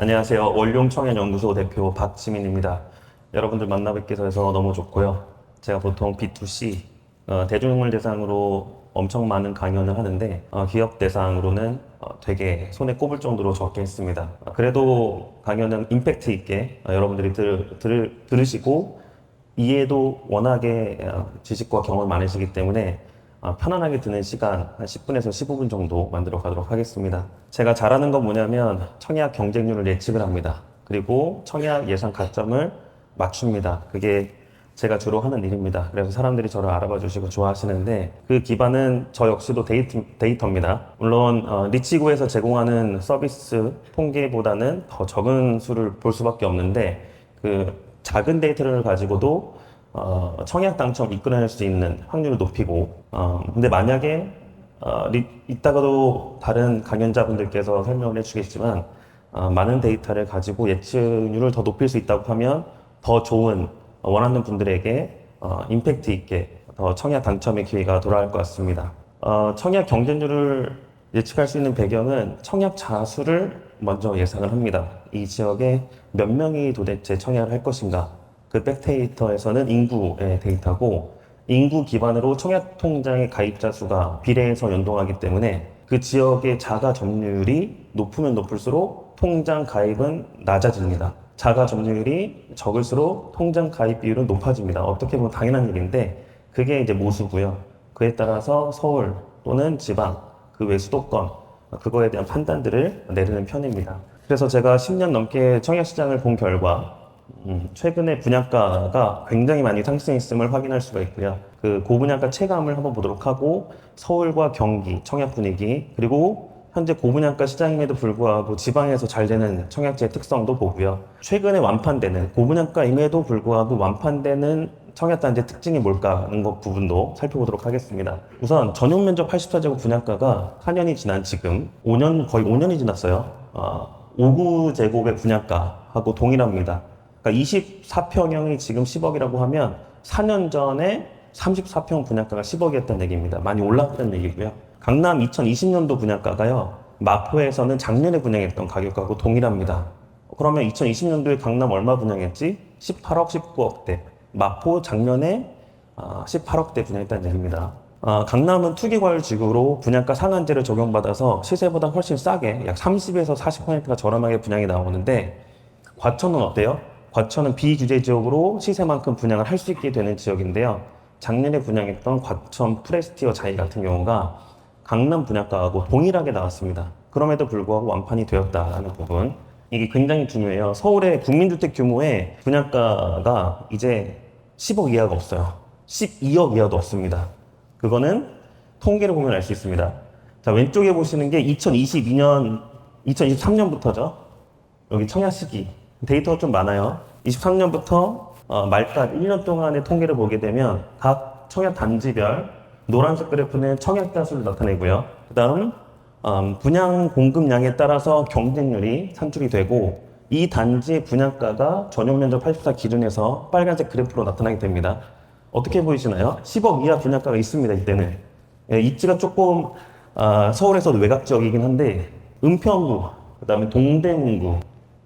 안녕하세요. 원룡청년연구소 대표 박지민입니다. 여러분들 만나 뵙게 돼서 너무 좋고요. 제가 보통 B2C, 대중을 대상으로 엄청 많은 강연을 하는데 기업 대상으로는 되게 손에 꼽을 정도로 적게 했습니다. 그래도 강연은 임팩트 있게 여러분들이 들으시고 이해도 워낙에 지식과 경험이 많으시기 때문에 편안하게 드는 시간 한 10분에서 15분 정도 만들어 가도록 하겠습니다. 제가 잘하는 건 뭐냐면 청약 경쟁률을 예측을 합니다. 그리고 청약 예상 가점을 맞춥니다. 그게 제가 주로 하는 일입니다. 그래서 사람들이 저를 알아봐 주시고 좋아하시는데 그 기반은 저 역시도 데이터입니다. 물론 리치고에서 제공하는 서비스 통계보다는 더 적은 수를 볼 수밖에 없는데 그 작은 데이터를 가지고도 청약 당첨 이끌어낼 수 있는 확률을 높이고 근데 만약에 이따가도 다른 강연자분들께서 설명을 해주시겠지만 많은 데이터를 가지고 예측률을 더 높일 수 있다고 하면 더 좋은 원하는 분들에게 임팩트 있게 더 청약 당첨의 기회가 돌아갈 것 같습니다. 청약 경쟁률을 예측할 수 있는 배경은 청약자 수를 먼저 예상을 합니다. 이 지역에 몇 명이 도대체 청약을 할 것인가. 그 백데이터에서는 인구의 데이터고 인구 기반으로 청약통장의 가입자 수가 비례해서 연동하기 때문에 그 지역의 자가 점유율이 높으면 높을수록 통장 가입은 낮아집니다. 자가 점유율이 적을수록 통장 가입 비율은 높아집니다. 어떻게 보면 당연한 일인데 그게 이제 모수고요. 그에 따라서 서울 또는 지방, 그 외 수도권 그거에 대한 판단들을 내리는 편입니다. 그래서 제가 10년 넘게 청약시장을 본 결과 최근에 분양가가 굉장히 많이 상승했음을 확인할 수가 있고요. 그 고분양가 체감을 한번 보도록 하고 서울과 경기, 청약 분위기 그리고 현재 고분양가 시장임에도 불구하고 지방에서 잘 되는 청약지의 특성도 보고요. 최근에 완판되는 고분양가임에도 불구하고 완판되는 청약단지의 특징이 뭘까 하는 것 부분도 살펴보도록 하겠습니다. 우선 전용 면적 84제곱 분양가가 4년이 지난 지금 거의 5년이 지났어요. 59제곱의 분양가하고 동일합니다. 그러니까 24평형이 지금 10억이라고 하면 4년 전에 34평 분양가가 10억이었다는 얘기입니다. 많이 올랐다는 얘기고요. 강남 2020년도 분양가가요. 마포에서는 작년에 분양했던 가격하고 동일합니다. 그러면 2020년도에 강남 얼마 분양했지? 18억, 19억대. 마포 작년에 18억대 분양했다는 얘기입니다. 강남은 투기과열지구로 분양가 상한제를 적용받아서 시세보다 훨씬 싸게 약 30에서 40%가 저렴하게 분양이 나오는데 과천은 어때요? 과천은 비규제 지역으로 시세만큼 분양을 할 수 있게 되는 지역인데요. 작년에 분양했던 과천 프레스티어 자이 같은 경우가 강남 분양가하고 동일하게 나왔습니다. 그럼에도 불구하고 완판이 되었다는 부분. 이게 굉장히 중요해요. 서울의 국민주택 규모의 분양가가 이제 10억 이하가 없어요. 12억 이하도 없습니다. 그거는 통계를 보면 알 수 있습니다. 자, 왼쪽에 보시는 게 2023년부터죠. 여기 청약 시기. 데이터가 좀 많아요. 23년부터 말까지 1년 동안의 통계를 보게 되면 각 청약 단지별 노란색 그래프는 청약자 수를 나타내고요. 그 다음 분양 공급량에 따라서 경쟁률이 산출이 되고 이 단지의 분양가가 전용 면적 84 기준에서 빨간색 그래프로 나타나게 됩니다. 어떻게 보이시나요? 10억 이하 분양가가 있습니다. 이때는. 입지가 조금 서울에서도 외곽 지역이긴 한데 은평구, 그 다음에 동대문구,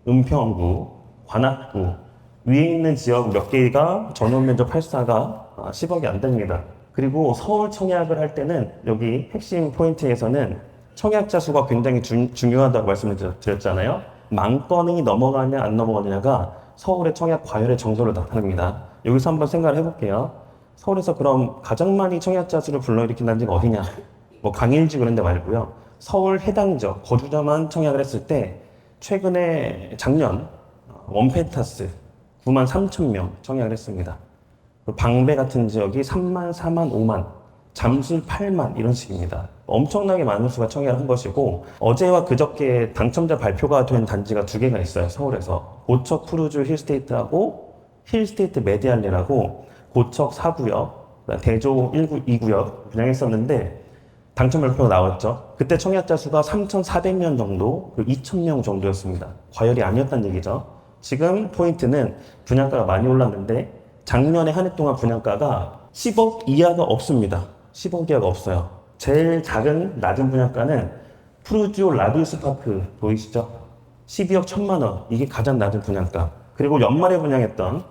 은평구, 관악구 위에 있는 지역 몇 개가 전용 면적 84가 10억이 안 됩니다. 그리고 서울 청약을 할 때는 여기 핵심 포인트에서는 청약자 수가 굉장히 중요하다고 말씀을 드렸잖아요. 만 건이 넘어가냐 안 넘어가냐가 서울의 청약 과열의 정도를 나타냅니다. 여기서 한번 생각을 해볼게요. 서울에서 그럼 가장 많이 청약자 수를 불러일으킨 단지가 어디냐? 뭐 강일지 그런 데 말고요. 서울 해당 지역 거주자만 청약을 했을 때 최근에 작년 원펜타스 9만 3천 명 청약을 했습니다. 방배 같은 지역이 3만, 4만, 5만, 잠실 8만 이런 식입니다. 엄청나게 많은 수가 청약을 한 것이고 어제와 그저께 당첨자 발표가 된 단지가 두 개가 있어요. 서울에서 고척 푸르주 힐스테이트하고 힐스테이트 메디알레라고 고척 4구역, 대조 2구역 분양했었는데 당첨 발표가 나왔죠. 그때 청약자 수가 3,400명 정도, 그리고 2,000명 정도였습니다. 과열이 아니었다는 얘기죠. 지금 포인트는 분양가가 많이 올랐는데 작년에 한 해 동안 분양가가 10억 이하가 없습니다. 10억 이하가 없어요. 제일 작은 낮은 분양가는 푸르지오 라디우스 파크 보이시죠? 12억 1천만 원. 이게 가장 낮은 분양가. 그리고 연말에 분양했던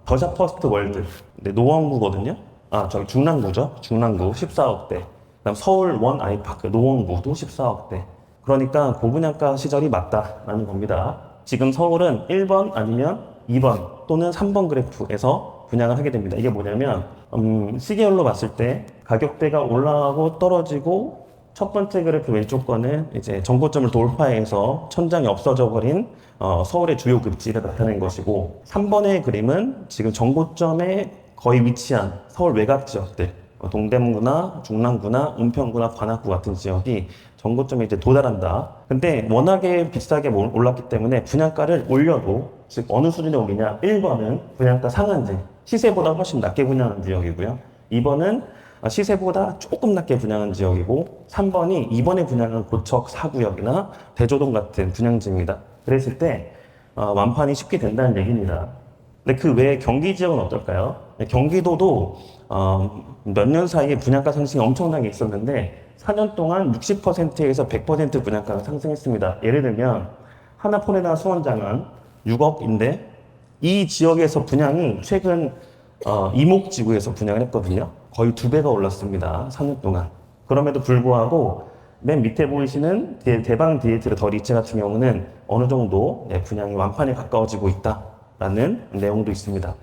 더샵 퍼스트 월드. 네, 노원구거든요. 저기 중랑구죠. 중랑구 14억대. 그다음 서울 원 아이파크 노원구도 14억대. 그러니까 고분양가 시절이 맞다라는 겁니다. 지금 서울은 1번 아니면 2번 또는 3번 그래프에서 분양을 하게 됩니다. 이게 뭐냐면 시계열로 봤을 때 가격대가 올라가고 떨어지고 첫 번째 그래프 왼쪽 거는 이제 정고점을 돌파해서 천장이 없어져 버린 서울의 주요 급지를 나타낸 것이고 3번의 그림은 지금 정고점에 거의 위치한 서울 외곽 지역들 동대문구나 중랑구나 은평구나 관악구 같은 지역이 정고점에 이제 도달한다. 근데 워낙에 비싸게 올랐기 때문에 분양가를 올려도 즉 어느 수준에 올리냐 1번은 분양가 상한제 시세보다 훨씬 낮게 분양한 지역이고요. 2번은 시세보다 조금 낮게 분양한 지역이고 3번이 이번에 분양한 고척 4구역이나 대조동 같은 분양지입니다. 그랬을 때 완판이 쉽게 된다는 얘기입니다. 근데 그 외에 경기 지역은 어떨까요? 경기도도 몇 년 사이에 분양가 상승이 엄청나게 있었는데 4년 동안 60%에서 100% 분양가가 상승했습니다. 예를 들면 하나포레나 수원장은 6억인데 이 지역에서 분양이 최근 이목지구에서 분양을 했거든요. 거의 2배가 올랐습니다. 4년 동안. 그럼에도 불구하고 맨 밑에 보이시는 대방 디에트르 더 리츠 같은 경우는 어느 정도 분양이 완판에 가까워지고 있다라는 내용도 있습니다.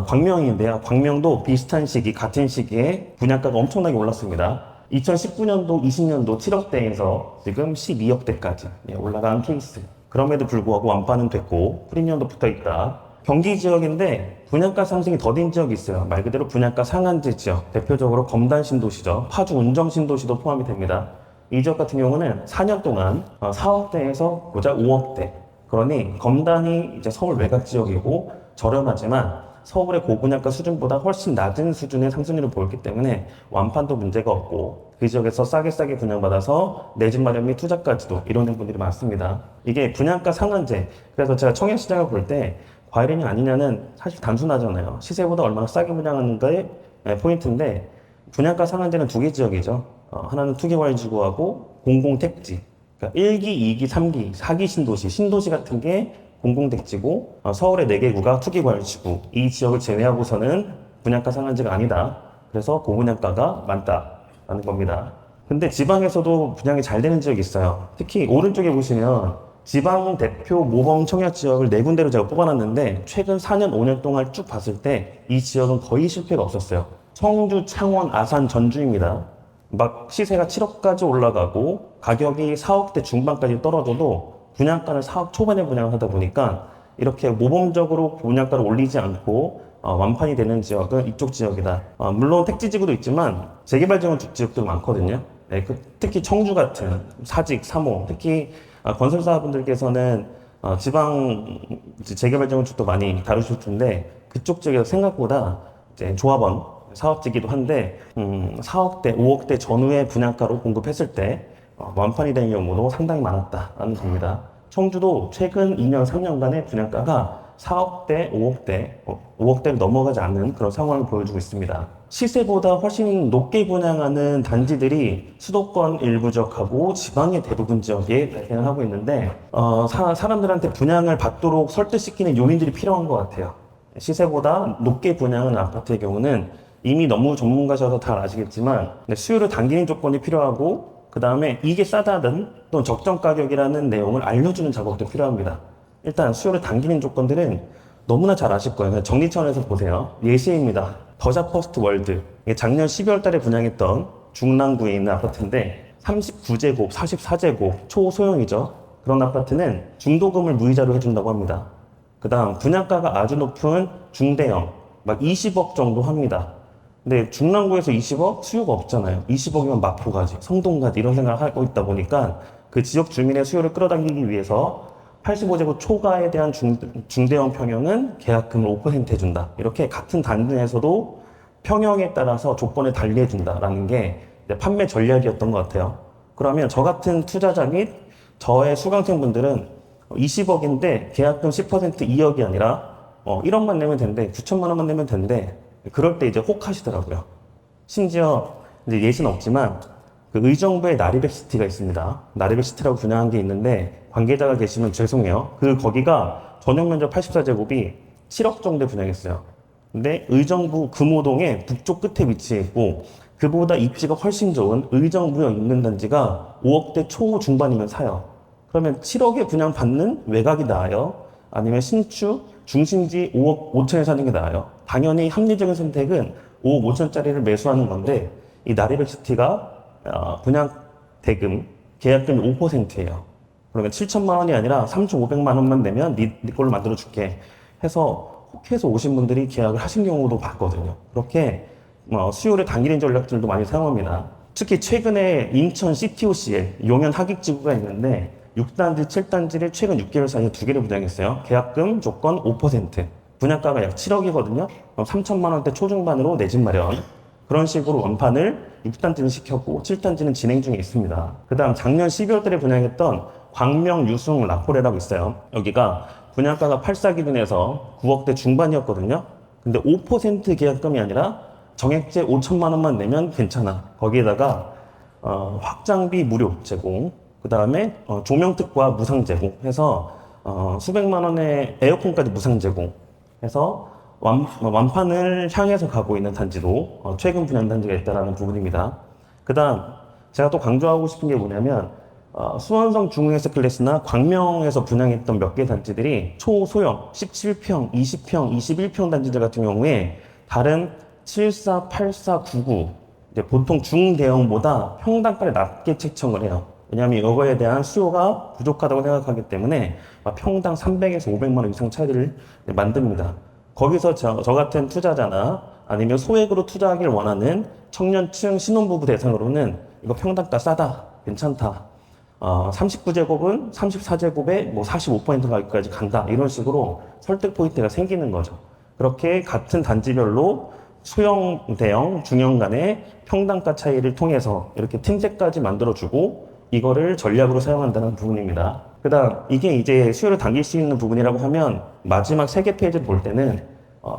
광명인데요. 광명도 비슷한 시기, 같은 시기에 분양가가 엄청나게 올랐습니다. 2019년도, 20년도 7억대에서 지금 12억대까지 올라간 케이스. 그럼에도 불구하고 완판은 됐고 프리미엄도 붙어있다. 경기 지역인데 분양가 상승이 더딘 지역이 있어요. 말 그대로 분양가 상한제 지역. 대표적으로 검단 신도시죠. 파주 운정 신도시도 포함이 됩니다. 이 지역 같은 경우는 4년 동안 4억대에서 고작 5억대. 그러니 검단이 이제 서울 외곽 지역이고 저렴하지만 서울의 고분양가 수준보다 훨씬 낮은 수준의 상승률을 보였기 때문에 완판도 문제가 없고 그 지역에서 싸게 분양받아서 내 집 마련 및 투자까지도 이루는 분들이 많습니다. 이게 분양가 상한제. 그래서 제가 청약시장을 볼 때 과열이냐 아니냐는 사실 단순하잖아요. 시세보다 얼마나 싸게 분양하는가의 포인트인데 분양가 상한제는 2개 지역이죠. 하나는 투기활지구하고 공공택지. 그러니까 1기, 2기, 3기, 4기 신도시 같은 게 공공택지고 서울의 4개 구가 투기활지구. 이 지역을 제외하고서는 분양가 상한제가 아니다. 그래서 고분양가가 많다라는 겁니다. 근데 지방에서도 분양이 잘 되는 지역이 있어요. 특히 오른쪽에 보시면 지방 대표 모범 청약 지역을 4군데로 제가 뽑아놨는데 최근 4년, 5년 동안 쭉 봤을 때 이 지역은 거의 실패가 없었어요. 청주, 창원, 아산, 전주입니다. 막 시세가 7억까지 올라가고 가격이 4억대 중반까지 떨어져도 분양가는 4억 초반에 분양을 하다 보니까 이렇게 모범적으로 분양가를 올리지 않고 완판이 되는 지역은 이쪽 지역이다. 물론 택지지구도 있지만 재개발 지역도 많거든요. 네, 특히 청주 같은 사직, 3호, 특히 건설사분들께서는 지방 재개발 지역도 많이 다루실 텐데 그쪽 지역에서 생각보다 이제 조합원 사업지기도 한데 4억대, 5억대 전후의 분양가로 공급했을 때 완판이 되는 경우도 상당히 많았다라는 겁니다. 청주도 최근 2년, 3년간의 분양가가 4억대, 5억대를 넘어가지 않는 그런 상황을 보여주고 있습니다. 시세보다 훨씬 높게 분양하는 단지들이 수도권 일부 지역하고 지방의 대부분 지역에 발생을 하고 있는데 사람들한테 분양을 받도록 설득시키는 요인들이 필요한 것 같아요. 시세보다 높게 분양하는 아파트의 경우는 이미 너무 전문가셔서 잘 아시겠지만 수요를 당기는 조건이 필요하고 그 다음에 이게 싸다든 또는 적정 가격이라는 내용을 알려주는 작업도 필요합니다. 일단 수요를 당기는 조건들은 너무나 잘 아실 거예요. 정리 차원에서 보세요. 예시입니다. 더샵 퍼스트 월드. 작년 12월 달에 분양했던 중랑구에 있는 아파트인데 39제곱, 44제곱, 초소형이죠. 그런 아파트는 중도금을 무이자로 해준다고 합니다. 그 다음 분양가가 아주 높은 중대형, 막 20억 정도 합니다. 근데 중랑구에서 20억? 수요가 없잖아요. 20억이면 마포가지, 성동가지 이런 생각을 하고 있다 보니까 그 지역 주민의 수요를 끌어당기기 위해서 85제곱 초과에 대한 중대형 평형은 계약금을 5% 해준다. 이렇게 같은 단지 내에서도 평형에 따라서 조건을 달리해준다라는 게 판매 전략이었던 것 같아요. 그러면 저 같은 투자자 및 저의 수강생분들은 20억인데 계약금 10% 2억이 아니라 1억만 내면 된대, 9천만 원만 내면 된대. 그럴 때 이제 혹 하시더라고요. 심지어 이제 예시는 없지만 그 의정부에 나리백시티가 있습니다. 나리백시티라고 분양한 게 있는데 관계자가 계시면 죄송해요. 거기가 전용 면적 84제곱이 7억 정도에 분양했어요. 근데 의정부 금호동의 북쪽 끝에 위치해 있고 그보다 입지가 훨씬 좋은 의정부역 인근 단지가 5억대 초중반이면 사요. 그러면 7억에 분양 받는 외곽이 나아요? 아니면 신축 중심지 5억 5천에 사는 게 나아요? 당연히 합리적인 선택은 5억 5천짜리를 매수하는 건데 이 나리백시티가 분양 대금 계약금이 5%예요. 그러면 7천만 원이 아니라 3,500만 원만 내면 네 걸로 만들어 줄게 해서 혹해서 오신 분들이 계약을 하신 경우도 봤거든요. 그렇게 수요를 당기는 전략들도 많이 사용합니다. 특히 최근에 인천 CTOC에 용현 하객지구가 있는데 6단지, 7단지를 최근 6개월 사이에 2개를 분양했어요. 계약금 조건 5%. 분양가가 약 7억이거든요. 그럼 3천만 원대 초중반으로 내 집 마련. 그런 식으로 원판을 6단지는 시켰고 7단지는 진행 중에 있습니다. 그 다음 작년 12월 달에 분양했던 광명 유승 라포레라고 있어요. 여기가 분양가가 8사 기준에서 9억대 중반이었거든요. 근데 5% 계약금이 아니라 정액제 5천만 원만 내면 괜찮아. 거기에다가 확장비 무료 제공, 그 다음에 조명특과 무상 제공 해서 수백만 원의 에어컨까지 무상 제공 해서 완판을 향해서 가고 있는 단지도 최근 분양 단지가 있다는 부분입니다. 그 다음 제가 또 강조하고 싶은 게 뭐냐면 수원성 중흥에서 클래스나 광명에서 분양했던 몇 개 단지들이 초소형 17평, 20평, 21평 단지들 같은 경우에 다른 74, 84, 99 이제 보통 중대형보다 평당가를 낮게 책정을 해요. 왜냐하면 이거에 대한 수요가 부족하다고 생각하기 때문에 평당 300에서 500만 원 이상 차이를 만듭니다. 거기서 저 같은 투자자나 아니면 소액으로 투자하기를 원하는 청년층 신혼부부 대상으로는 이거 평당가 싸다, 괜찮다. 39제곱은 34제곱에 뭐 45% 가격까지 간다. 이런 식으로 설득 포인트가 생기는 거죠. 그렇게 같은 단지별로 소형, 대형, 중형 간의 평당가 차이를 통해서 이렇게 틈새까지 만들어주고 이거를 전략으로 사용한다는 부분입니다. 그 다음 이게 이제 수요를 당길 수 있는 부분이라고 하면 마지막 3개 페이지를 볼 때는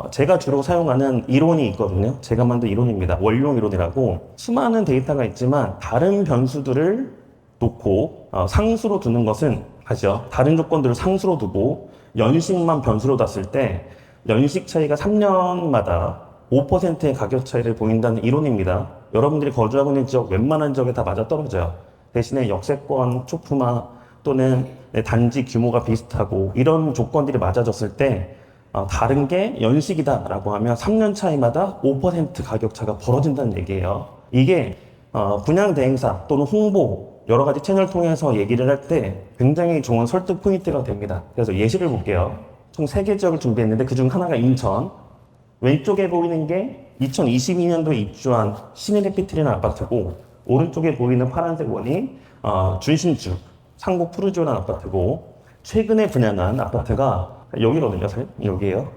제가 주로 사용하는 이론이 있거든요. 제가 만든 이론입니다. 원룡 이론이라고 수많은 데이터가 있지만 다른 변수들을 놓고 상수로 두는 것은 하죠. 다른 조건들을 상수로 두고 연식만 변수로 뒀을 때 연식 차이가 3년마다 5%의 가격 차이를 보인다는 이론입니다. 여러분들이 거주하고 있는 지역 웬만한 지역에 다 맞아떨어져요. 대신에 역세권, 초품화 또는 단지 규모가 비슷하고 이런 조건들이 맞아졌을 때 다른 게 연식이다 라고 하면 3년 차이마다 5% 가격 차가 벌어진다는 얘기예요. 이게 분양 대행사 또는 홍보 여러 가지 채널 통해서 얘기를 할 때 굉장히 좋은 설득 포인트가 됩니다. 그래서 예시를 볼게요. 총 3개 지역을 준비했는데 그중 하나가 인천. 왼쪽에 보이는 게 2022년도에 입주한 신일해피트리라는 아파트고 오른쪽에 보이는 파란색 원이 준신주 상곡 푸르지오라는 아파트고 최근에 분양한 아파트가 여기거든요. 여기에요.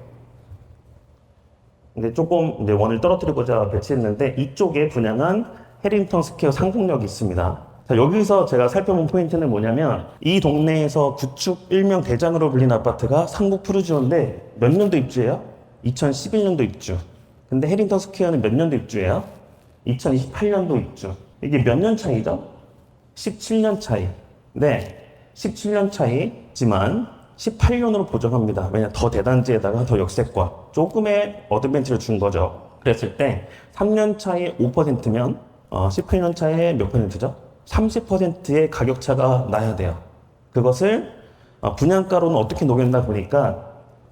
근데 조금 이제 원을 떨어뜨리고자 배치했는데 이쪽에 분양한 해링턴 스퀘어 상곡역이 있습니다. 자, 여기서 제가 살펴본 포인트는 뭐냐면 이 동네에서 구축 일명 대장으로 불린 아파트가 상곡 푸르지오인데 몇 년도 입주예요? 2011년도 입주. 근데 해링턴 스퀘어는 몇 년도 입주예요? 2028년도 입주. 이게 몇 년 차이죠? 17년 차이. 네, 17년 차이지만 18년으로 보정합니다. 왜냐, 더 대단지에다가 더 역세권, 조금의 어드밴티지를 준 거죠. 그랬을 때 3년 차에 5%면 18년 차에 몇 %죠? 30%의 가격차가 나야 돼요. 그것을 분양가로는 어떻게 녹였나 보니까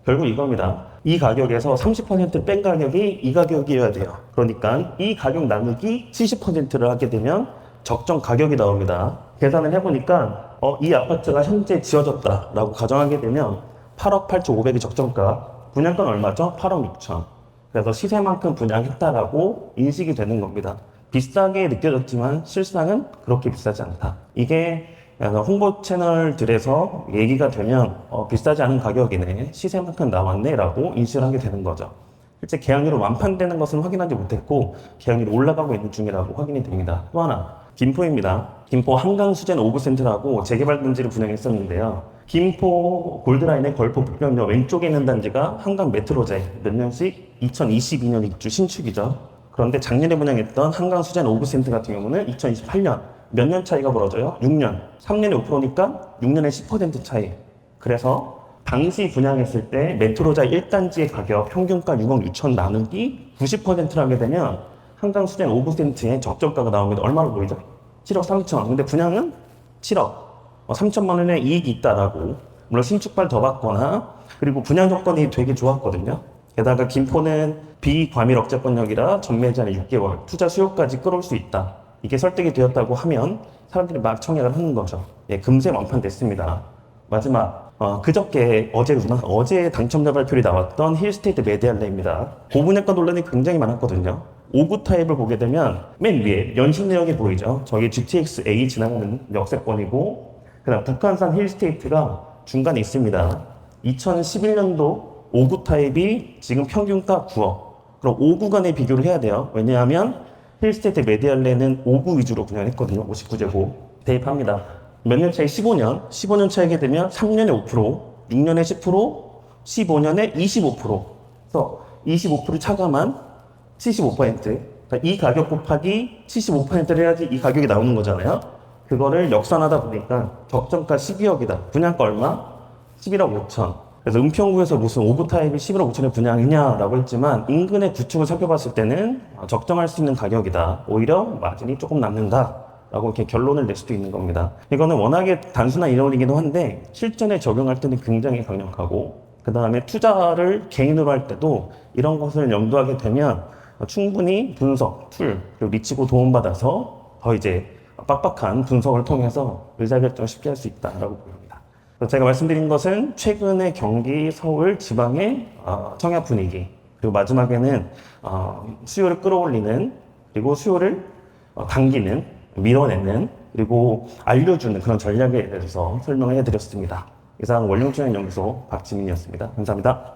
결국 이겁니다. 이 가격에서 30% 뺀 가격이 이 가격이어야 돼요. 그러니까 이 가격 나누기 70%를 하게 되면 적정 가격이 나옵니다. 계산을 해보니까 이 아파트가 현재 지어졌다라고 가정하게 되면 8억 8,500이 적정가, 분양가는 얼마죠? 8억 6천. 그래서 시세만큼 분양했다라고 인식이 되는 겁니다. 비싸게 느껴졌지만 실상은 그렇게 비싸지 않다. 이게 홍보 채널들에서 얘기가 되면 비싸지 않은 가격이네, 시세만큼 나왔네 라고 인식을 하게 되는 거죠. 실제 계약률이 완판되는 것은 확인하지 못했고 계약률이 올라가고 있는 중이라고 확인이 됩니다. 또 하나, 김포입니다. 김포 한강수젠 오브센터라고 재개발 단지를 분양했었는데요. 김포 골드라인의 걸포 북변역 왼쪽에 있는 단지가 한강 메트로제 몇 년씩 2022년 입주 신축이죠. 그런데 작년에 분양했던 한강 수젠 5%센트 같은 경우는 2028년 몇 년 차이가 벌어져요? 6년. 3년에 5%니까 6년에 10% 차이. 그래서 당시 분양했을 때 메트로자 1단지의 가격 평균가 6억 6천 나누기 90%를 하게 되면 한강 수젠 5%의 적정가가 나오면 얼마로 보이죠? 7억 3천. 근데 분양은 7억. 3천만 원의 이익이 있다라고. 물론 신축발 더 받거나 그리고 분양 조건이 되게 좋았거든요. 게다가 김포는 비과밀 억제권역이라 전매제한이 6개월, 투자 수요까지 끌어올 수 있다. 이게 설득이 되었다고 하면 사람들이 막 청약을 하는 거죠. 예, 금세 완판됐습니다. 마지막 그저께 어제 당첨자 발표율이 나왔던 힐스테이트 메디알레입니다. 고분양가 논란이 굉장히 많았거든요. 5구 타입을 보게 되면 맨 위에 연식 내역이 보이죠. 저기 GTX-A 지나가는 역세권이고 그다음 북한산 힐스테이트가 중간에 있습니다. 2011년도 5구 타입이 지금 평균가 9억. 그럼 5구 간의 비교를 해야 돼요. 왜냐하면 힐스테이트 메디알레는 5구 위주로 분양했거든요. 59제곱 대입합니다. 몇 년 차이? 15년. 15년 차이게 되면 3년에 5%, 6년에 10%, 15년에 25%. 그래서 25% 차감한 75%. 그러니까 이 가격 곱하기 75%를 해야지 이 가격이 나오는 거잖아요. 그거를 역산하다 보니까 적정가 12억이다. 분양가 얼마? 11억 5천. 그래서 은평구에서 무슨 5구 타입이 11억 5천에 분양이냐라고 했지만 인근의 구축을 살펴봤을 때는 적정할 수 있는 가격이다. 오히려 마진이 조금 남는다라고 이렇게 결론을 낼 수도 있는 겁니다. 이거는 워낙에 단순한 이론이기도 한데 실전에 적용할 때는 굉장히 강력하고 그 다음에 투자를 개인으로 할 때도 이런 것을 염두하게 되면 충분히 분석, 툴, 그리고 리치고 도움받아서 더 이제 빡빡한 분석을 통해서 의사결정을 쉽게 할 수 있다라고 보입니다. 제가 말씀드린 것은 최근의 경기, 서울, 지방의 청약 분위기 그리고 마지막에는 수요를 끌어올리는 그리고 수요를 당기는, 밀어내는 그리고 알려주는 그런 전략에 대해서 설명을 해드렸습니다. 이상 원룸청약연구소 박지민이었습니다. 감사합니다.